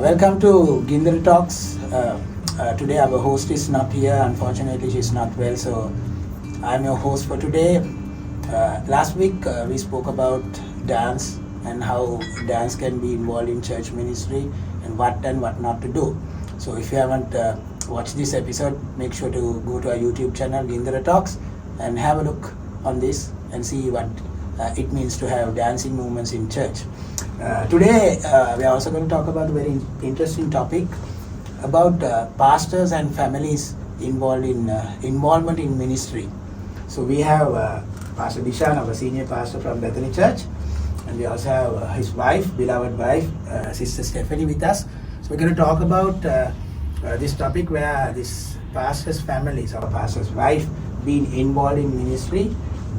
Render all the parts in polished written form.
Welcome to Gindra Talks. Today our host is not here. Unfortunately, she's not well, so I'm your host for today. Last week we spoke about dance and how dance can be involved in church ministry and what not to do. So if you haven't watched this episode, make sure to go to our YouTube channel Gindra Talks and have a look on this and see what it means to have dancing movements in church. Today we are also going to talk about a very interesting topic about pastors and families involvement in ministry. So we have Pastor Dishan, our senior pastor from Bethany Church, and we also have his wife, beloved wife, Sister Stephany with us. So we're going to talk about this topic where this pastor's families or pastor's wife being involved in ministry.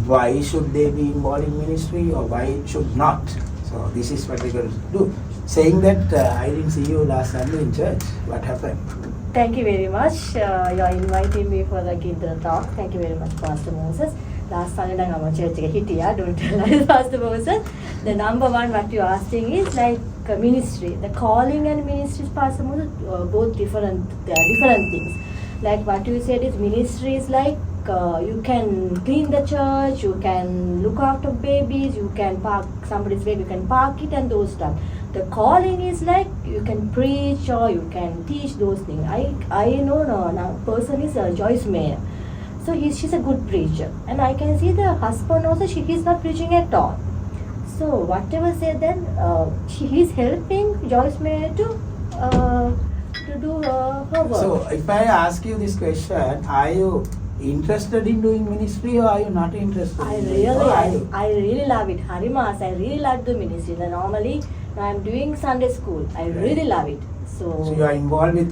Why should they be involved in ministry or why it should not? So this is what we're going to do. Saying that I didn't see you last Sunday in church. What happened? Thank you very much. You're inviting me for the Gindra talk. Thank you very much, Pastor Moses. Last Sunday, I'm church hittiya. Don't tell us, Pastor Moses. The number one, what you're asking is like ministry. The calling and ministry, Pastor Moses, both different. They are different things. Like what you said is ministry is like you can clean the church, you can look after babies, you can park somebody's baby, you can park it and those stuff. The calling is like you can preach or you can teach those things. I know now person is Joyce Mayer. So she's a good preacher. And I can see the husband also, he's not preaching at all. So whatever said then, he's helping Joyce Mayer to do her work. So if I ask you this question, are you interested in doing ministry or are you not interested? I really love it. Harimas, I really love the ministry. Normally, I'm doing Sunday school. I really love it. So you are involved with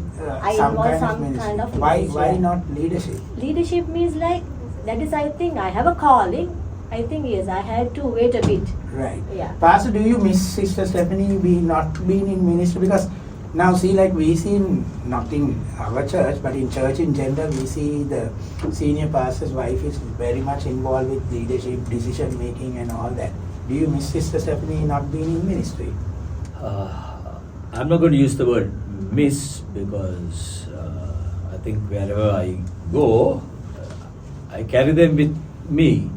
some kind of ministry. Why not leadership? Leadership means like, that is I think I have a calling. I think yes, I had to wait a bit. Right. Yeah. Pastor, do you miss Sister Stephany not being in ministry? Because now see, like we see not in our church, but in church in general, we see the senior pastor's wife is very much involved with leadership, decision making and all that. Do you miss Sister Stephany not being in ministry? I'm not going to use the word miss because I think wherever I go, I carry them with me.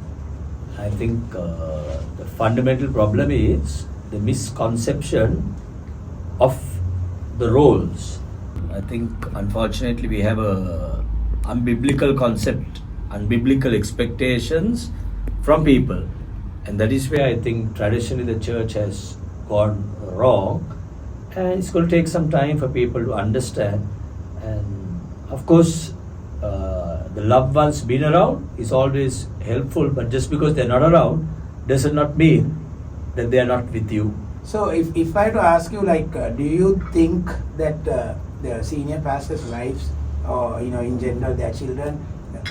I think the fundamental problem is the misconception of the roles. I think unfortunately we have a unbiblical concept, unbiblical expectations from people, and that is where I think traditionally the church has gone wrong, and it's going to take some time for people to understand. And of course the loved ones being around is always helpful, but just because they're not around does not mean that they are not with you. So if I were to ask you, like, do you think that the senior pastors' wives, or in general their children,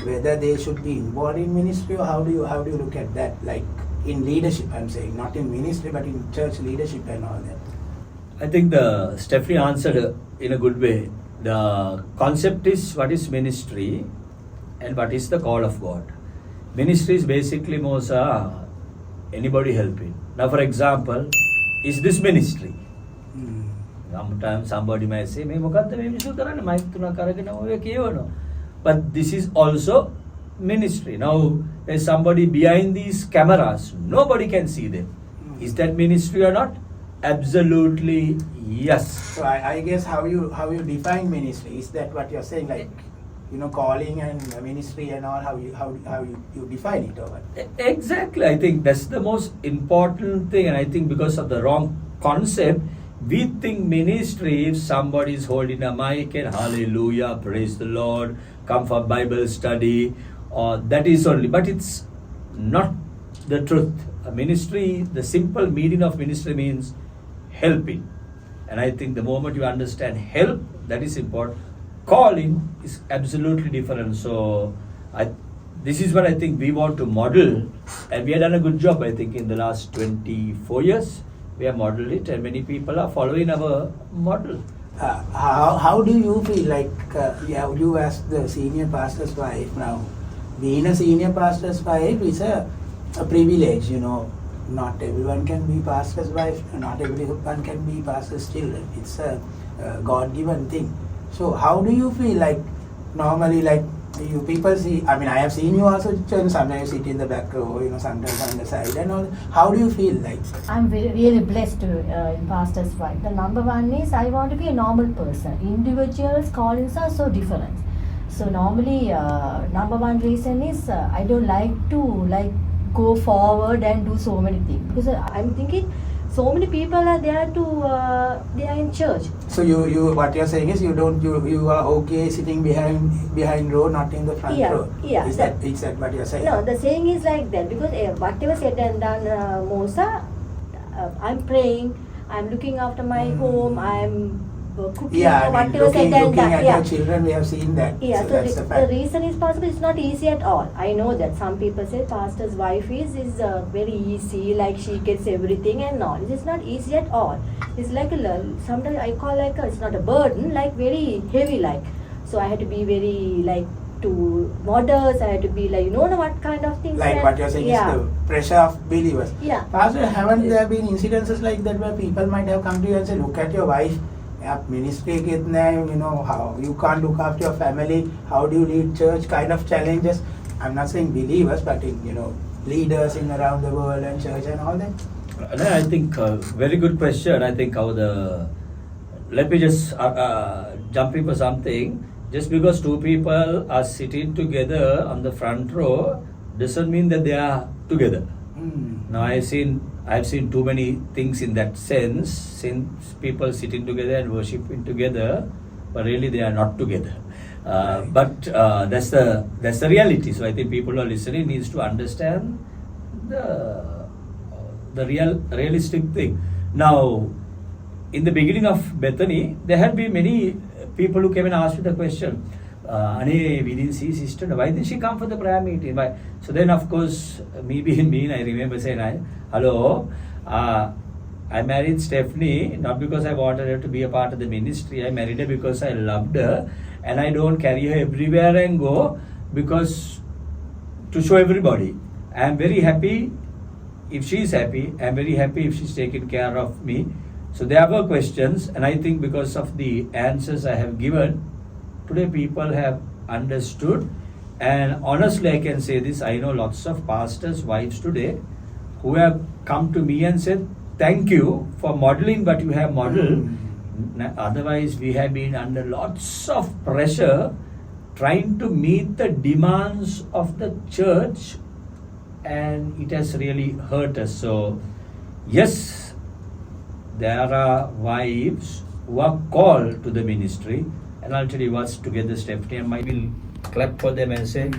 whether they should be involved in ministry, or how do you look at that, like in leadership? I'm saying not in ministry, but in church leadership and all that. I think Stephany answered in a good way. The concept is what is ministry and what is the call of God. Ministry is basically most anybody helping. Now, for example, is this ministry? Sometimes somebody might say, but this is also ministry. Now, there's somebody behind these cameras, nobody can see them. Is that ministry or not? Absolutely yes. So I guess how you define ministry, is that what you're saying, like calling and ministry and all, how you define it, or what? Exactly. I think that's the most important thing, and I think because of the wrong concept, we think ministry, if somebody is holding a mic and hallelujah, praise the Lord, come for Bible study, or that is only, but it's not the truth. A ministry, the simple meaning of ministry means helping, and I think the moment you understand help, that is important. Calling is absolutely different. So this is what I think we want to model, and we have done a good job. I think in the last 24 years we have modeled it, and many people are following our model. How do you feel, like you as the senior pastor's wife now? Being a senior pastor's wife is a privilege, not everyone can be pastor's wife, not everyone can be pastor's children. It's a God-given thing. So how do you feel like normally, like you people see, I mean, I have seen you also, sometimes you sit in the back row, sometimes on the side and all. How do you feel like? I'm really blessed to in pastor's wife. The number one is I want to be a normal person. Individuals' callings are so different. So normally, number one reason is I don't like to go forward and do so many things, because I'm thinking so many people are there they are in church. So you what you're saying is you are okay sitting behind row, not in the front row. Yeah. Is that what you're saying? No, the saying is like that, because whatever said and done, Mosa, I'm praying, I'm looking after my home, I'm cooking, whatever said and looking done. at your children, we have seen that. Yeah, so so that's the fact. the reason is possible. It's not easy at all. I know that some people say pastor's wife is very easy, like she gets everything and all. It is not easy at all. It's like sometimes I call it's not a burden, like very heavy, like. So I had to be very to modest. I had to be what kind of things. Like what you're saying is the pressure of believers. Yeah. Pastor, haven't there been incidences like that where people might have come to you and say, look at your wife, ministry how you can't look after your family, how do you lead church, kind of challenges? I'm not saying believers, but leaders in around the world and church and all that. I think very good question. I think let me just jump in for something. Just because two people are sitting together on the front row doesn't mean that they are together. Now I've seen too many things in that sense, since people sitting together and worshiping together, but really they are not together. But that's the reality. So I think people who are listening needs to understand the realistic thing. Now, in the beginning of Bethany, there had been many people who came and asked me the question, we didn't see sister, why didn't she come for the prayer meeting? Why? So then, of course, me being mean, I remember saying, hello, I married Stephany not because I wanted her to be a part of the ministry. I married her because I loved her, and I don't carry her everywhere and go because to show everybody. I am very happy if she is happy. I am very happy if she's taking care of me. So there were questions, and I think because of the answers I have given, today people have understood. And honestly, I can say this, I know lots of pastors' wives today who have come to me and said, thank you for modeling what you have modeled. Otherwise, we have been under lots of pressure trying to meet the demands of the church, and it has really hurt us. So, yes, there are wives who are called to the ministry, and I'll tell you what's together, Stephany, and I will clap for them and say,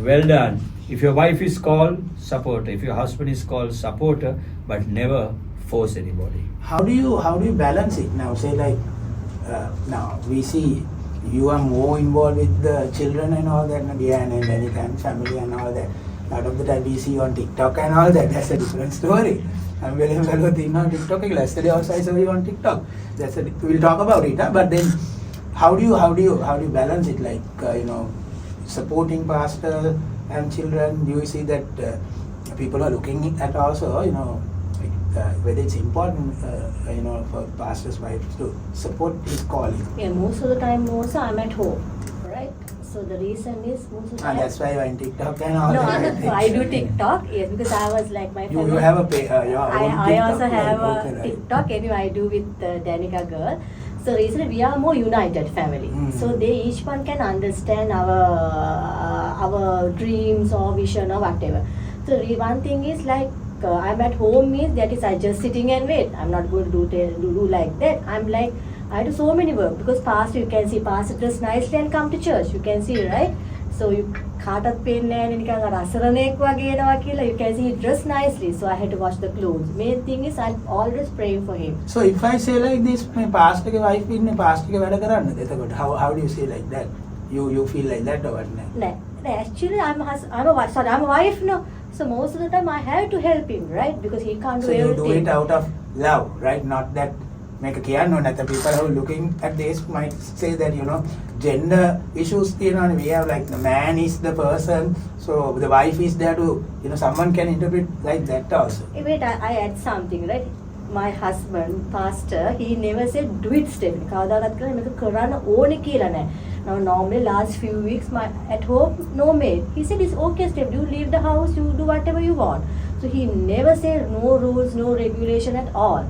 well done. If your wife is called, support her. If your husband is called, support her, but never force anybody. How do you balance it now? Say now we see you are more involved with the children and all that, and anytime family and all that. A lot of the time we see on TikTok and all that. That's a different story. I'm very well on TikTok. Yesterday also I saw you on TikTok. We'll talk about it. But then, how do you balance it? Like supporting pastor and children. Do you see that people are looking at also whether it's important for pastor's wives to support his calling? Yeah, most of the time also I'm at home, right? So the reason is most of the time. That's why you're on TikTok and all no, that. I do TikTok, yes, because I was like my family. You have your own I TikTok, also have right? a TikTok. Anyway, I do with Danica girl. So recently we are more united family. So they each one can understand our dreams or vision or whatever. So one thing is I'm at home means that is I just sitting and wait. I'm not going to do like that. I'm like I do so many work because pastor, you can see pastor dress nicely and come to church. You can see, right? So you කාටත් පේන්නේ නැහැ නිකන් අර අසරණෙක් වගේ එනවා කියලා. You can see he dressed nicely. So I had to wash the clothes. Main thing is I'm always praying for him. So if I say like this, my pastor ke wife ඉන්නේ pastor ke වැඩ කරන්නද? එතකොට how do you say like that? You feel like that or what? No, actually I'm a wife, no. So most of the time I have to help him, right? Because he can't do everything. So you do it out of love, right? Not that make a care. No, the people who are looking at this might say that gender issues. We have like the man is the person, so the wife is there to someone can interpret like that also. Wait, I add something, right? my husband, pastor, he never said, do it, Stephany. කවදාවත් කරන්නේ මේක කරන්න ඕනේ කියලා නෑ. Now normally last few weeks at home, no maid. He said, it's okay, Stephany, you leave the house, you do whatever you want. So he never said no rules, no regulation at all.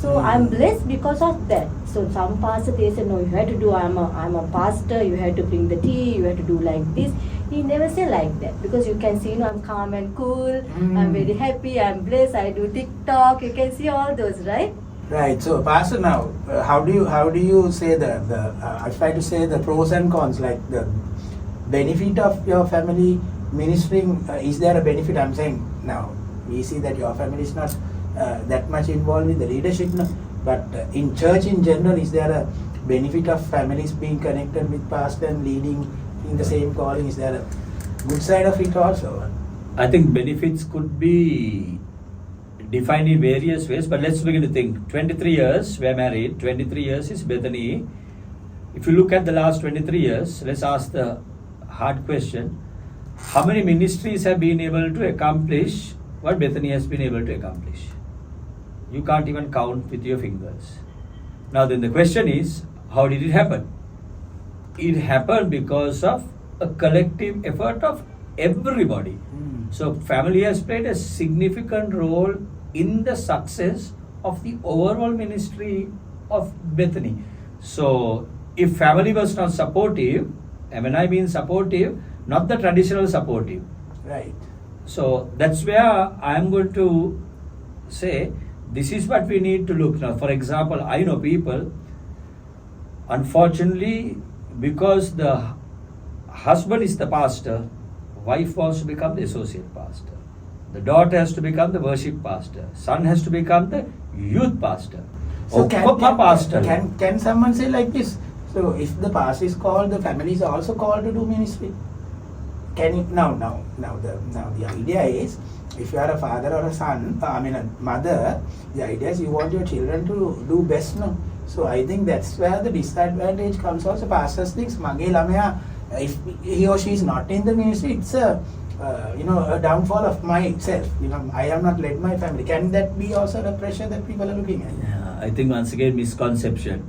So I'm blessed because of that. So some pastors, they say, no, you have to do, I'm a pastor, you have to bring the tea, you have to do like this. He never say like that, because you can see, I'm calm and cool, I'm very happy, I'm blessed, I do TikTok, you can see all those, right? Right. So, Pastor, now how do you say I try to say the pros and cons, like the benefit of your family ministering? Is there a benefit? I'm saying now we see that your family is not that much involved with the leadership, no? But in church in general, is there a benefit of families being connected with pastor and leading in the same calling? Is there a good side of it also? I think benefits could be defined in various ways, but let's begin to think. 23 years we're married, 23 years is Bethany. If you look at the last 23 years, let's ask the hard question: how many ministries have been able to accomplish what Bethany has been able to accomplish? You can't even count with your fingers. Now then the question is, how did it happen? It happened because of a collective effort of everybody. So family has played a significant role in the success of the overall ministry of Bethany. So if family was not supportive, and when I mean supportive, not the traditional supportive. Right. So that's where I am going to say, this is what we need to look. Now, for example, I know people, unfortunately, because the husband is the pastor, wife wants to become the associate pastor. The daughter has to become the worship pastor. Son has to become the youth pastor. So pastor. Can someone say like this? So if the pastor is called, the family is also called to do ministry. Can it now the idea is, if you are a father or a son, a mother, the idea is you want your children to do best, no? So I think that's where the disadvantage comes also. Pastors thinks, mage lamaya, if he or she is not in the ministry, it's a downfall of myself. I have not led my family. Can that be also the pressure that people are looking at? Yeah, I think once again misconception.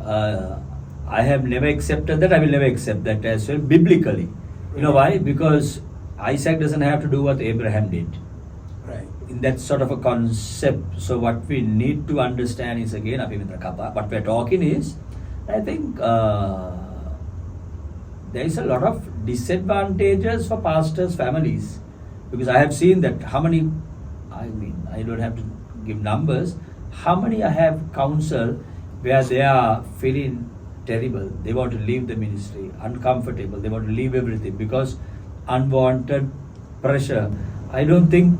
I have never accepted that. I will never accept that as well biblically. You know why? Because Isaac doesn't have to do what Abraham did. Right. In that sort of a concept. So what we need to understand is, again, what we're talking is, I think there is a lot of disadvantages for pastors' families. Because I have seen that I don't have to give numbers, how many I have counseled where they are feeling terrible. They want to leave the ministry, uncomfortable. They want to leave everything because unwanted pressure. I don't think.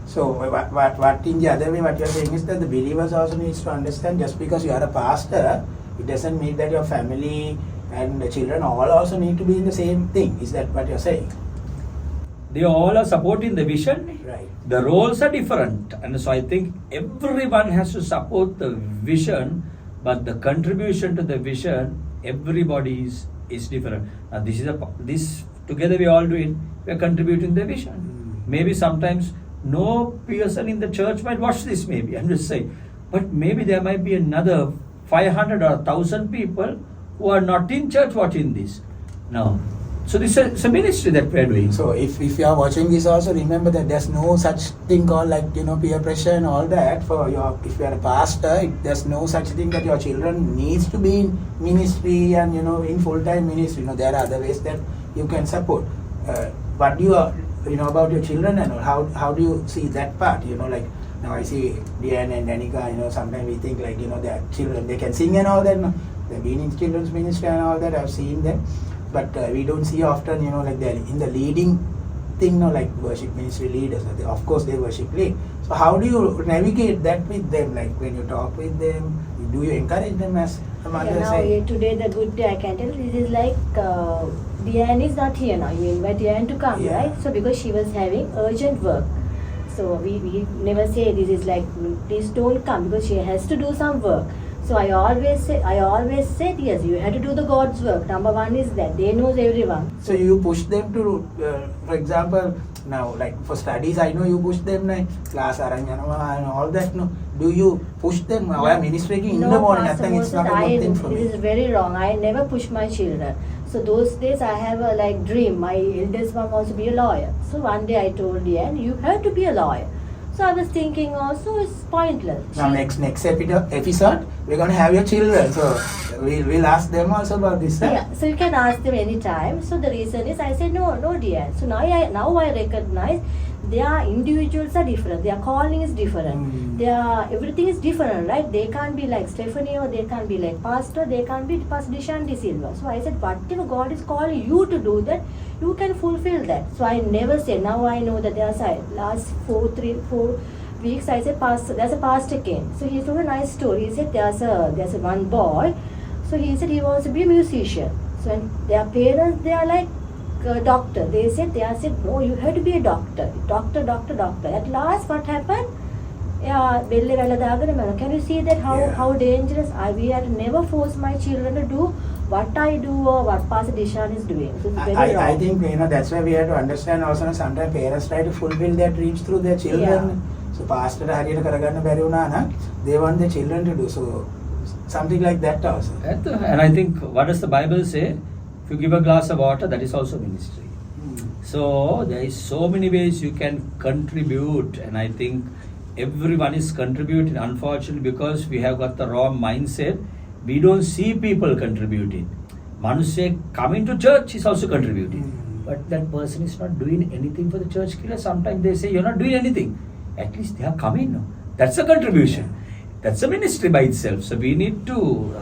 So what in the other way, what you're saying is that the believers also needs to understand, just because you are a pastor, it doesn't mean that your family and the children all also need to be in the same thing. Is that what you're saying? They all are supporting the vision. Right. The roles are different, and so I think everyone has to support the vision, but the contribution to the vision, everybody is different. Now this together we all do it. We are contributing the vision. Maybe sometimes no person in the church might watch this. Maybe I'm just saying, but maybe there might be another 500 or 1,000 people who are not in church watching this. Now, so this is a ministry that we are doing. So if you are watching this also, remember that there's no such thing called peer pressure and all that. If you are a pastor, there's no such thing that your children needs to be in ministry and in full-time ministry. There are other ways that you can support. What do you about your children and how do you see that part? Now I see Diane and Danica. Sometimes we think they are children, they can sing and all that. No? They've been in children's ministry and all that. I've seen them. But we don't see often, they're in the leading thing, like worship ministry leaders. Of course, they worship lead. So how do you navigate that with them? Like when you talk with them, do you encourage them as a mother? Today the good day I can tell, this is like Diane is not here now. You invite Diane to come, right? So because she was having urgent work. So we never say this is like, please don't come, because she has to do some work. So I always said, yes, you have to do the God's work. Number one is that they knows everyone. So you push them to, for example, now, like for studies, I know you push them, like class and all that. No, do you push them? No. Why ministry in the No, morning? I Pastor think it's Moses, not a good thing for this me. is very wrong. I never push my children. So those days I have a like dream. My eldest one wants to be a lawyer. So one day I told Ian, you have to be a lawyer. So I was thinking also it's pointless. Now next episode, we're gonna have your children. So we'll ask them also about this. Yeah, so you can ask them anytime. So the reason is I said no dear. So now I recognize their individuals are different. Their calling is different. Their everything is different, right? They can't be like Stephany or they can't be like Pastor. They can't be Pastor Dishan silva. So I said whatever God is calling you to do that, you can fulfill that. So I never said. Now I know that there's last 4 weeks I said pastor. There's a pastor came. So he told a nice story. He said there's a one boy. So he said he wants to be a musician. So and their parents they are like doctor. They said no, you have to be a doctor. Doctor. At last what happened? Yeah, can you see that how dangerous? We had never force my children to do what I do or what Pastor Dishan is doing. So it's very wrong. I think that's why we have to understand also sometimes parents try to fulfill their dreams through their children. Yeah. So pastor they want their children to do so something like that also. And I think, what does the Bible say? If you give a glass of water, that is also ministry. So there is so many ways you can contribute, and I think everyone is contributing. Unfortunately, because we have got the wrong mindset, we don't see people contributing. Manusya coming to church is also contributing, but that person is not doing anything for the church killer. Sometimes they say you're not doing anything. At least they are coming. No? That's a contribution. That's a ministry by itself. So we need to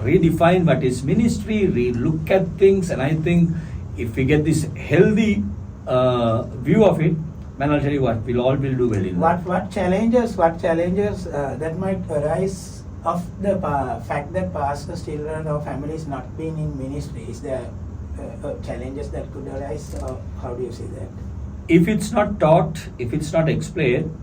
redefine what is ministry, re-look at things, and I think if we get this healthy view of it, man, I'll tell you what, we'll do well in that. What challenges that might arise of the fact that pastors, children or families not being in ministry? Is there challenges that could arise, or how do you see that? If it's not taught, if it's not explained,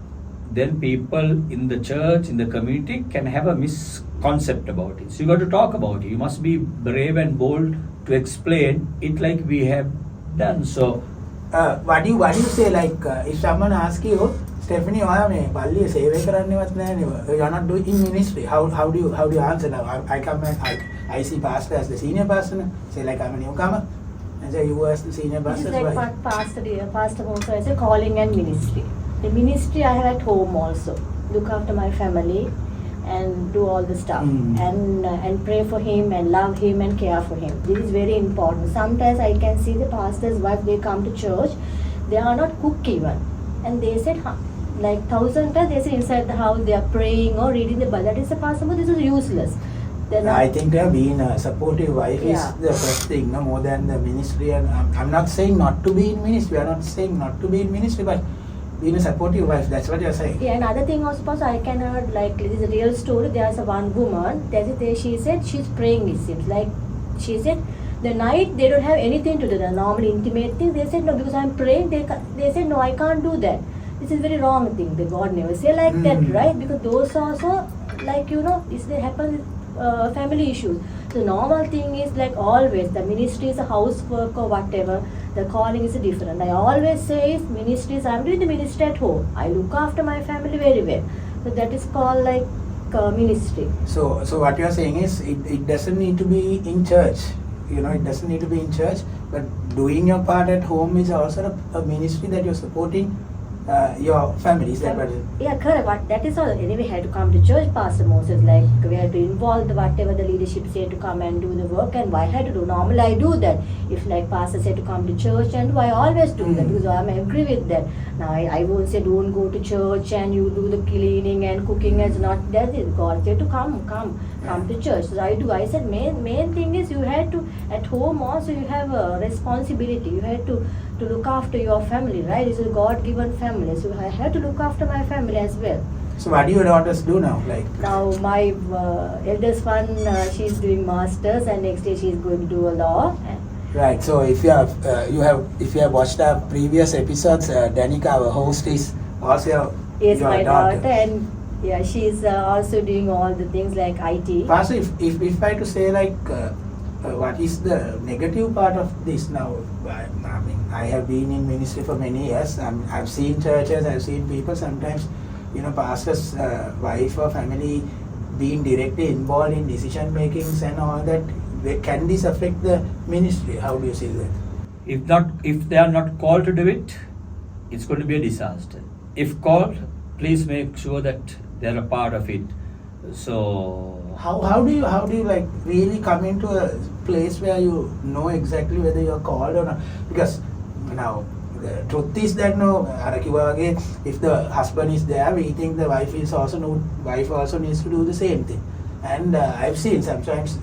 then people in the church, in the community can have a misconcept about it. So you got to talk about it. You must be brave and bold to explain it like we have done. So what do you say, like if someone asks you, Stephany, you're not doing ministry, how do you answer now? I come and I see pastor as the senior pastor, say like I'm a newcomer, and say you as the senior pastor. This is like pastor also as a calling and ministry. The ministry I have at home also. Look after my family and do all the stuff and pray for him and love him and care for him. This is very important. Sometimes I can see the pastor's wife, they come to church, they are not cook even. And they said, like 1,000 times they say inside the house they are praying or reading the Bible. That is a pastor, but this is useless. I think being a supportive wife is the first thing, no more than the ministry. And I'm not saying not to be in ministry. We are not saying not to be in ministry, but being a supportive wife, that's what you're saying. Yeah, another thing also, I can heard, like, this is a real story. There's a one woman, she said she's praying, it seems. Like, she said, the night they don't have anything to do, the normal intimate thing. They said, no, because I'm praying. They said, no, I can't do that. This is very wrong thing. The God never say like that, right? Because those also, like, they happen with family issues. The normal thing is like always, the ministry is a housework or whatever. The calling is different. I always say ministries, I'm doing the ministry at home. I look after my family very well. So that is called like ministry. So what you're saying is it doesn't need to be in church. It doesn't need to be in church, but doing your part at home is also a ministry that you're supporting your family. Is that what? Yeah, correct. But that is all. Anyway, had to come to church, Pastor Moses. Like we had to involve whatever the leadership said to come and do the work, and why had to do. Normally, I do that. If like Pastor said to come to church, and I always do that because I agree with that. Now I won't say don't go to church and you do the cleaning and cooking as not that is God said to come to church. So I do. I said main thing is you had to at home also you have a responsibility. You had to look after your family, right? It's a God-given family, so I have to look after my family as well. So what do your daughters do now? Now my eldest one, she's doing masters, and next year she's going to do a law. Right. So if you have watched our previous episodes, Danica, our host, is also yes, your my daughter, and she's also doing all the things like IT. Pastor, if I to say like what is the negative part of this now? I mean, I have been in ministry for many years. I've seen churches, I've seen people sometimes, pastors' wife or family being directly involved in decision makings and all that. Can this affect the ministry? How do you see that? If they are not called to do it, it's going to be a disaster. If called, please make sure that they are a part of it. So how do you like really come into a place where you know exactly whether you are called or not? Because now the truth is that if the husband is there, we think the wife also needs to do the same thing. And I've seen sometimes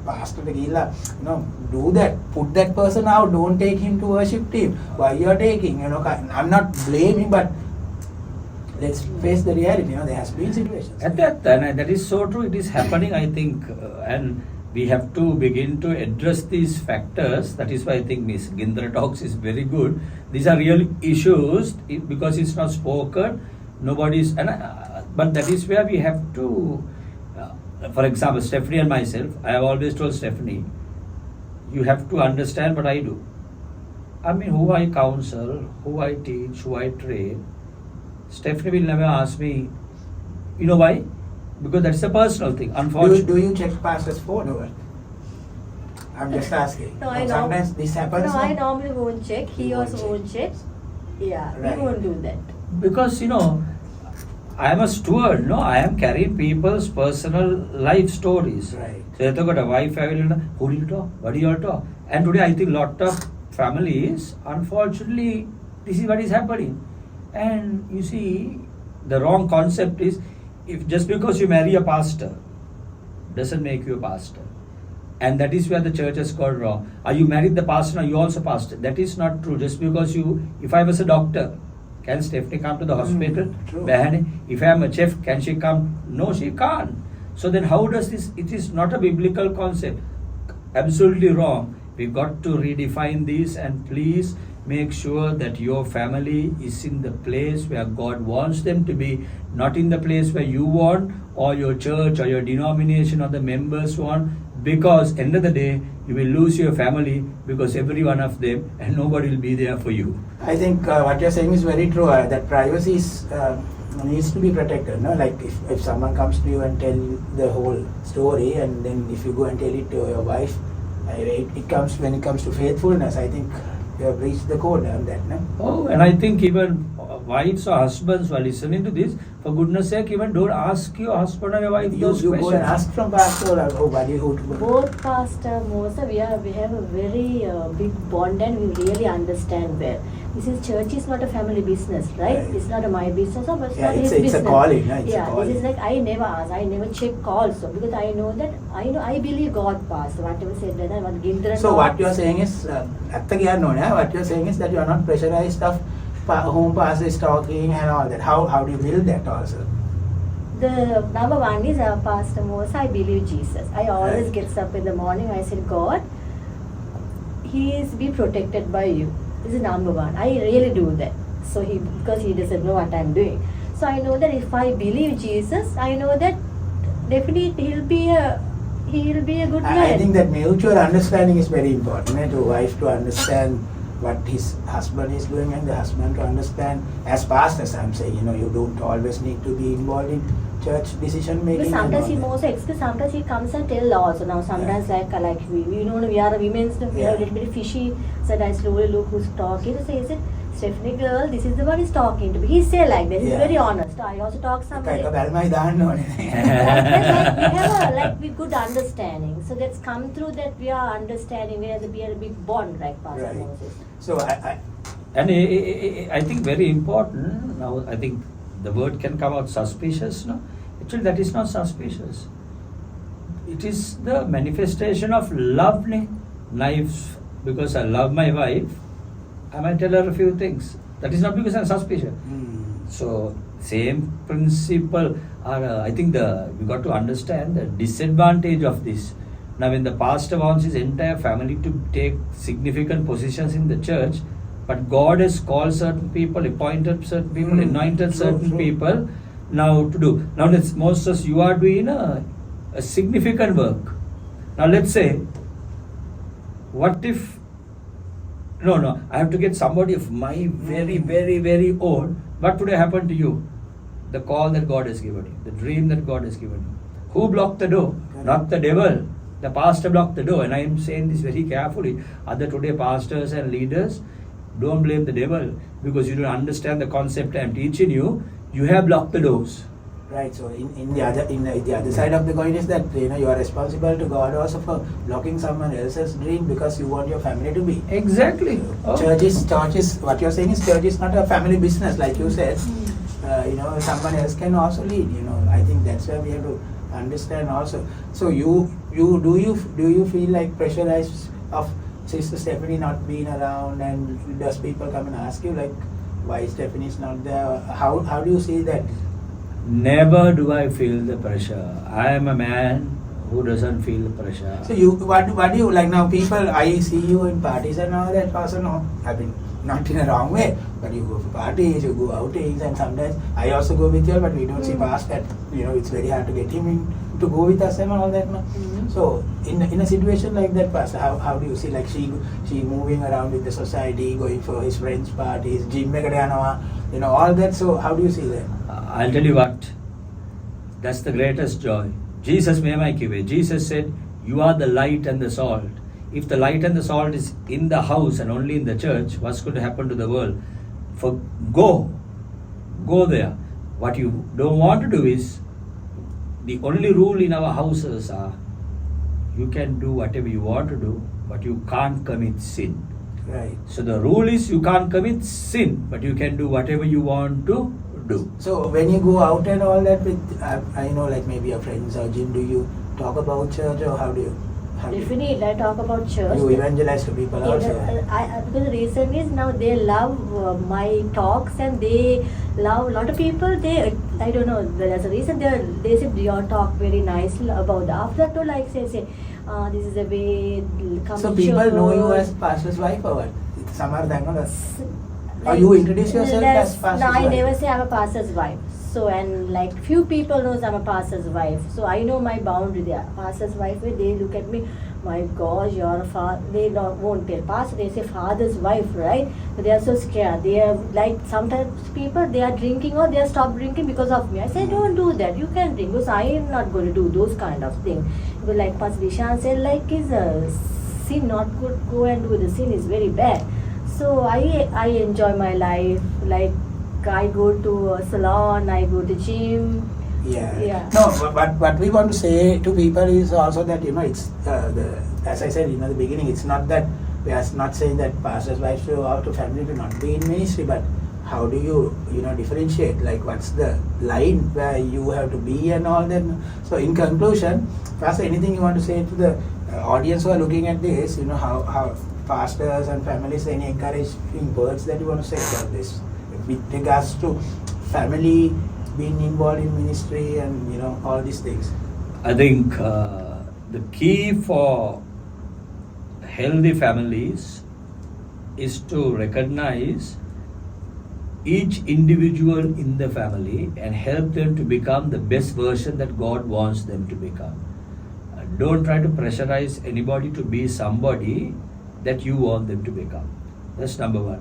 pastor do that, put that person out, don't take him to worship team. Why you are taking? I'm not blaming, but let's face the reality. There has been situations. And that is so true. It is happening, I think, and we have to begin to address these factors. That is why I think Miss Gindra Talks is very good. These are real issues because it's not spoken. Nobody's, but that is where we have to. For example, Stephany and myself, I have always told Stephany, you have to understand what I do. I mean, who I counsel, who I teach, who I train. Stephany will never ask me, why? Because that's a personal thing. Unfortunately, do you check pastor's phone or what? I'm just asking. No, sometimes this happens. No, I normally won't check. He also won't check. Yeah, right. We won't do that. Because I am a steward, I am carrying people's personal life stories. Right. So if I got a wife, I will who do you talk? What do you all talk? And today I think lot of families, unfortunately, this is what is happening. And you see, the wrong concept is, if just because you marry a pastor, doesn't make you a pastor. And that is where the church has gone wrong. Are you married the pastor, are you also pastor? That is not true. Just because if I was a doctor, can Stephany come to the hospital? True. If I am a chef, can she come? No, she can't. So then how does this, it is not a biblical concept. Absolutely wrong. We got to redefine this, and please make sure that your family is in the place where God wants them to be, not in the place where you want, or your church or your denomination or the members want, because end of the day you will lose your family because every one of them and nobody will be there for you. I think what you're saying is very true, that privacy needs to be protected. Like if someone comes to you and tell you the whole story, and then if you go and tell it to your wife, when it comes to faithfulness, I think you have reached the code on that. No? Oh, and I think even wives or husbands who are listening to this, for goodness sake, even don't ask your husband or your wife those you questions. Go and ask from pastor or buddy who. Both Pastor Mosa, we have a very big bond, and we really understand where. This is church is not a family business, right? It's not my business, but it's not his business. It's a calling. This is like I never ask, I never check calls, because I know that I believe God, Pastor. Whatever said that, what Gindra. So what you are saying is, what you are saying is that you are not pressurized of whom pastor is talking and all that. How do you build that also? The number one is Pastor Mosa, I believe Jesus. I always get up in the morning, I said, God, he is be protected by you. This is number one. I really do that. So because he doesn't know what I'm doing. So I know that if I believe Jesus, I know that definitely he'll be a good man. I think that mutual understanding is very important. To wife to understand what his husband is doing, and the husband to understand. As pastors, I'm saying, you don't always need to be involved in church decision making. But sometimes he most sometimes he comes and tell also. Now sometimes like we are a women's, we are a little bit fishy. So I slowly look who's talking. So he said, Stephany girl, this is the one he's talking to me. He say like that. He's very honest. I also talk somebody. We have we good understanding. So that's come through that we are understanding. We are a big bond, like Pastor Moses. So I think very important. Now I think the word can come out suspicious. No, actually that is not suspicious. It is the manifestation of love. Because I love my wife, I might tell her a few things. That is not because I'm suspicious. So same principle. I think we got to understand the disadvantage of this. Now when the pastor wants his entire family to take significant positions in the church, but God has called certain people, appointed certain people, anointed certain people now to do. Now Moses, you are doing a significant work. Now let's say what if, no, I have to get somebody of my very, very, very own. What would have happened to you? The call that God has given you, the dream that God has given you. Who blocked the door? Not the devil. The pastor blocked the door. And I am saying this very carefully. Other today pastors and leaders, don't blame the devil because you don't understand the concept I am teaching you. You have blocked the doors. Right. So in the other side of the coin is that you are responsible to God also for blocking someone else's dream because you want your family to be. Exactly. Church is what you're saying is church is not a family business like you said. Someone else can also lead. I think that's where we have to understand also. So do you feel like pressurized of Sister Stephany not being around, and does people come and ask you like why Stephany is not there? How do you see that? Never do I feel the pressure. I am a man who doesn't feel the pressure. So what do you like now? People, I see you in parties and all that. Also, no, I mean not in a wrong way, but you go for parties, you go outings, and sometimes I also go with you, but we don't see past that. It's very hard to get him in to go with us and all that. No? Mm-hmm. So in a situation like that, Pastor, how do you see like she moving around with the society, going for his friends' parties, gym all that? So how do you see that? I'll tell you what, that's the greatest joy. Jesus Jesus said, you are the light and the salt. If the light and the salt is in the house and only in the church, what's going to happen to the world? Go there. What you don't want to do is, the only rule in our houses are, you can do whatever you want to do, but you can't commit sin. Right. So the rule is you can't commit sin, but you can do whatever you want to do. So when you go out and all that with, like maybe your friends or gym, do you talk about church or how do you? Definitely, I talk about church. You evangelize to people also. Because the reason is now they love my talks and they love a lot of people. I don't know. There's a reason they say your talk very nicely about. After that, like say this is a way. Come So to people church. know you as pastor's wife or what? Or you introduce yourself as pastor's No, I wife? never say I'm a pastor's wife. So and like few people knows I'm a pastor's wife. So I know my boundary there. Pastor's wife, they look at me, my gosh, you're a father. They won't tell pastor. They say father's wife, right? So they are so scared. They are like sometimes people they are drinking or they are stopped drinking because of me. I say don't do that. You can drink because I am not going to do those kind of things. But like Pastor Dishan said, like is a sin not good. Go and do the sin is very bad. So I enjoy my life. Like I go to a salon, I go to gym. Yeah. No, but what we want to say to people is also that it's as I said in the beginning, it's not that we are not saying that pastors' wives or to family to not be in ministry, but how do you differentiate? Like what's the line where you have to be and all that? So in conclusion, Pastor, anything you want to say to the audience who are looking at this? How pastors and families, any encouraging words that you want to say about this with regards to family being involved in ministry and all these things? I think the key for healthy families is to recognize each individual in the family and help them to become the best version that God wants them to become. Don't try to pressurize anybody to be somebody that you want them to become. That's number one.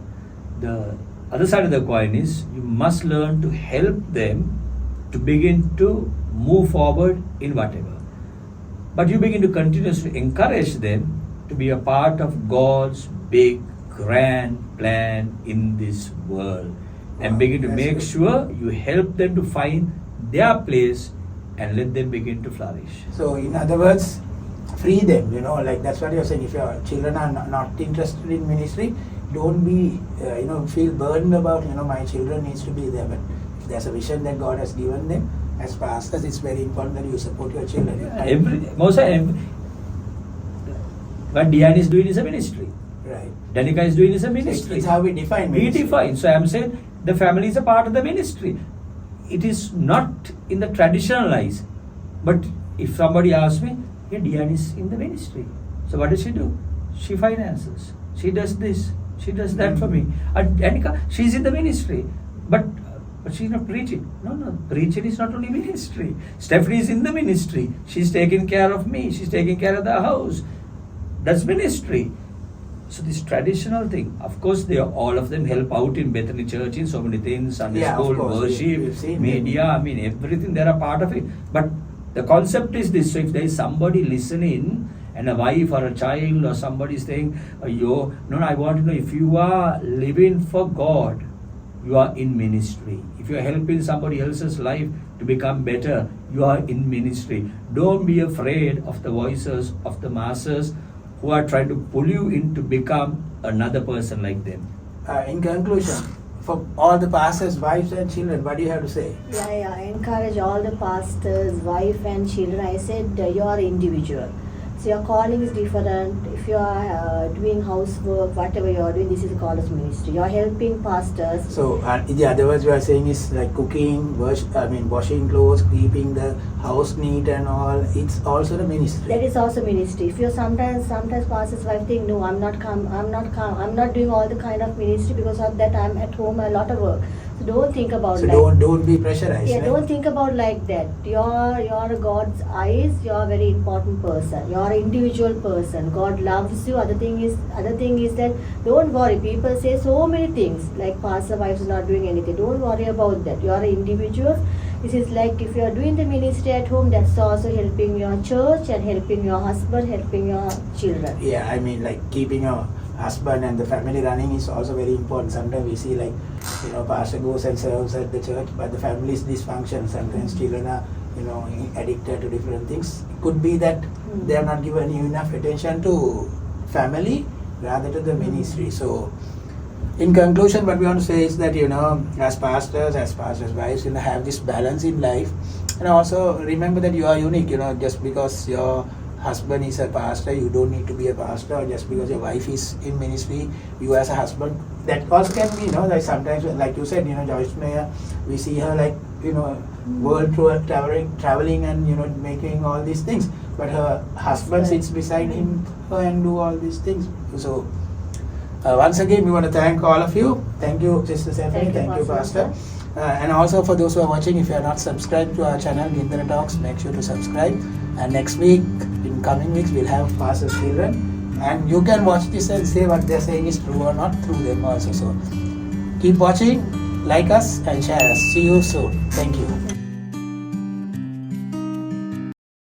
The other side of the coin is you must learn to help them to begin to move forward in whatever. But you begin to continuously encourage them to be a part of God's big, grand plan in this world. And begin to make sure you help them to find their place and let them begin to flourish. So in other words, free them, like that's what you're saying. If your children are not interested in ministry, don't be, feel burdened about, my children needs to be there. But if there's a vision that God has given them, as pastors, it's very important that you support your children. What Diane is doing is a ministry. Right. Danica is doing is a ministry. It's how we define ministry. We define. So I'm saying the family is a part of the ministry. It is not in the traditional eyes. But if somebody asks me, Diane is in the ministry. So what does she do? She finances. She does this. She does that for me. And Danica, she's in the ministry. But she's not preaching. No. Preaching is not only ministry. Stephany is in the ministry. She's taking care of me. She's taking care of the house. That's ministry. So this traditional thing, of course, all of them help out in Bethany Church in so many things, Sunday Yeah, of school, course. worship, We've seen media, them. I mean everything, they're a part of it. But the concept is this, so if there is somebody listening and a wife or a child or somebody saying, I want to know if you are living for God, you are in ministry. If you are helping somebody else's life to become better, you are in ministry. Don't be afraid of the voices of the masses who are trying to pull you in to become another person like them. In conclusion, for all the pastors, wives and children, what do you have to say? Yeah, I encourage all the pastors, wife and children. I said you are individual. So your calling is different. If you are doing housework, whatever you are doing, this is called as ministry. You are helping pastors. So, in the other words, you are saying is like cooking, washing clothes, keeping the house neat and all. It's also the ministry. That is also ministry. If you sometimes pastors' wife think, no, I'm not doing all the kind of ministry because of that I'm at home a lot of work. So don't think about So like don't be pressurized. yeah, right? don't think about like that. You're God's eyes. You're a very important person. You're an individual person. God loves you. Other thing is that don't worry. People say so many things like pastor wives are not doing anything. Don't worry about that. You're an individual. This is like if you're doing the ministry at home, that's also helping your church and helping your husband, helping your children. Yeah, I mean like keeping your husband and the family running is also very important. Sometimes we see like, pastor goes and serves at the church, but the family is dysfunction. Sometimes children are, addicted to different things. It could be that they have not given you enough attention to family rather to the ministry. So, in conclusion, what we want to say is that, as pastors wives, have this balance in life. And also remember that you are unique, just because your husband is a pastor, you don't need to be a pastor, or just because your wife is in ministry, you as a husband, that also can be, like sometimes, like you said, Joyce Meyer, we see her like, world tour, traveling and, making all these things, but her husband sits beside her and do all these things. So, once again, we want to thank all of you. Thank you, Sister Stephany. Thank you, Pastor. And also for those who are watching, if you are not subscribed to our channel, Gindra Talks, make sure to subscribe. And next week, in coming weeks, we'll have Pastor's children. And you can watch this and say what they're saying is true or not through them also. So keep watching, like us and share us. See you soon. Thank you.